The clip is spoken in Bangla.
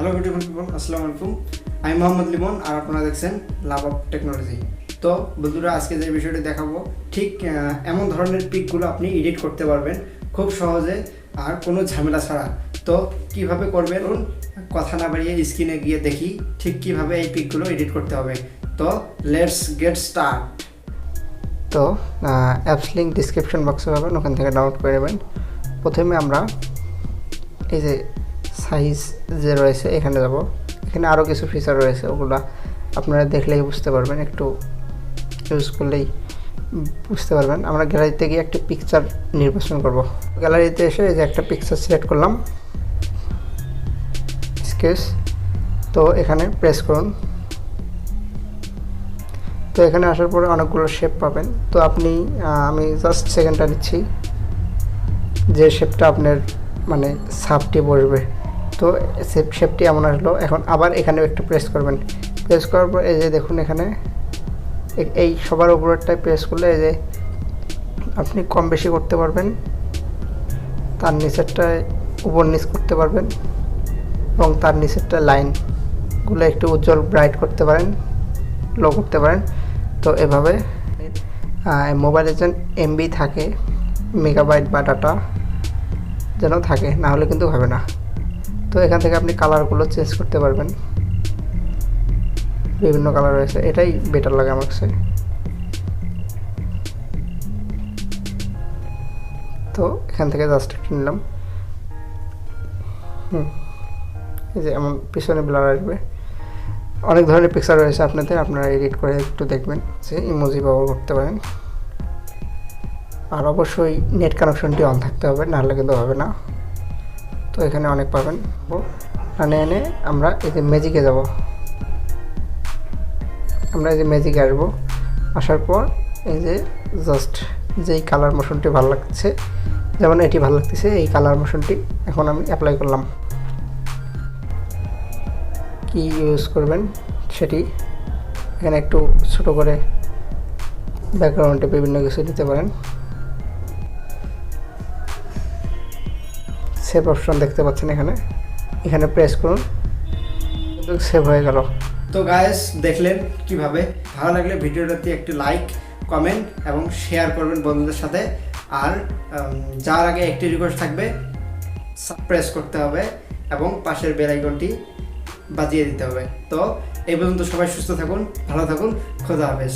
হ্যালো বিউটিফুল পিপল, আসসালামু আলাইকুম। আমি মোহাম্মদ লিমন আর আপনারা দেখছেন লাভ অফ টেকনোলজি। তো বন্ধুরা, আজকে যে বিষয়টি দেখাবো ঠিক এমন ধরনের পিকগুলো আপনি এডিট করতে পারবেন খুব সহজে আর কোনো ঝামেলা ছাড়া। তো কিভাবে করবেন কথা না বাড়িয়ে স্ক্রিনে গিয়ে দেখি ঠিক কিভাবে এই পিকগুলো এডিট করতে হবে। তো লেটস গেট স্টার্ট। তো অ্যাপস লিঙ্ক ডিসক্রিপশন বক্সে পাবেন, ওখান থেকে ডাউনলোড করে নেবেন। প্রথমে আমরা এই যে সাইজ যে রয়েছে এখানে যাব। এখানে আরও কিছু ফিচার রয়েছে, ওগুলো আপনারা দেখলেই বুঝতে পারবেন, একটু ইউজ করলেই বুঝতে পারবেন। আমরা গ্যালারিতে গিয়ে একটা পিকচার নির্বাচন করব। গ্যালারিতে এসে এই যে একটা পিকচার সিলেক্ট করলাম, স্কেচ। তো এখানে প্রেস করুন। তো এখানে আসার পরে অনেকগুলো শেপ পাবেন। তো আমি জাস্ট সেকেন্ডটা নিচ্ছি, যে শেপটা আপনার মানে সাপটি বসবে। তো শেপটি এমন আসলো। এখন আবার এখানে একটু প্রেস করবেন। প্রেস করার পর এই যে দেখুন, এখানে এই সবার উপরেরটায় প্রেস করলে এই যে আপনি কম বেশি করতে পারবেন, তার নিচেরটায় উপর নিচ করতে পারবেন এবং তার নিচেরটা লাইনগুলো একটু উজ্জ্বল ব্রাইট করতে পারেন, লো করতে পারেন। তো এভাবে মোবাইলে যেন এমবি থাকে, মেগাবাইট বা ডাটা যেন থাকে, না হলে কিন্তু হবে না। তো এখান থেকে আপনি কালারগুলো চেঞ্জ করতে পারবেন, বিভিন্ন কালার রয়েছে, এটাই বেটার লাগে আমার কাছে। তো এখান থেকে জাস্ট একটু নিলাম, এই যে এমন পিছনে ব্লার আসবে। অনেক ধরনের পিকচার রয়েছে আপনারা এডিট করে একটু দেখবেন, যে ইমোজি ব্যবহার করতে পারেন। আর অবশ্যই নেট কানেকশনটি অন থাকতে হবে, নাহলে কিন্তু হবে না। তো এখানে অনেক পাবেন। এনে আমরা এই যে ম্যাজিকে যাব। আমরা এই যে ম্যাজিকে আসবো। আসার পর এই যে জাস্ট যেই কালার মোশনটি ভালো লাগছে, যেমন এটি ভালো লাগতেছে, এই কালার মোশনটি এখন আমি অ্যাপ্লাই করলাম। কি ইউজ করবেন সেটি এখানে একটু ছোট করে ব্যাকগ্রাউন্ডে বিভিন্ন কিছু দিতে পারেন। সেভ অপশন দেখতে পাচ্ছেন, এখানে প্রেস করুন, সেভ হয়ে গেল। তো গাইস, দেখলেন কিভাবে। ভালো লাগলে ভিডিওটাতে একটি লাইক, কমেন্ট এবং শেয়ার করবেন বন্ধুদের সাথে। আর যাওয়ার আগে একটি রিকোয়েস্ট থাকবে, প্রেস করতে হবে এবং পাশের বেল আইকনটি বাজিয়ে দিতে হবে। তো এই পর্যন্ত সবাই সুস্থ থাকুন, ভালো থাকুন, খোদা হাফেজ।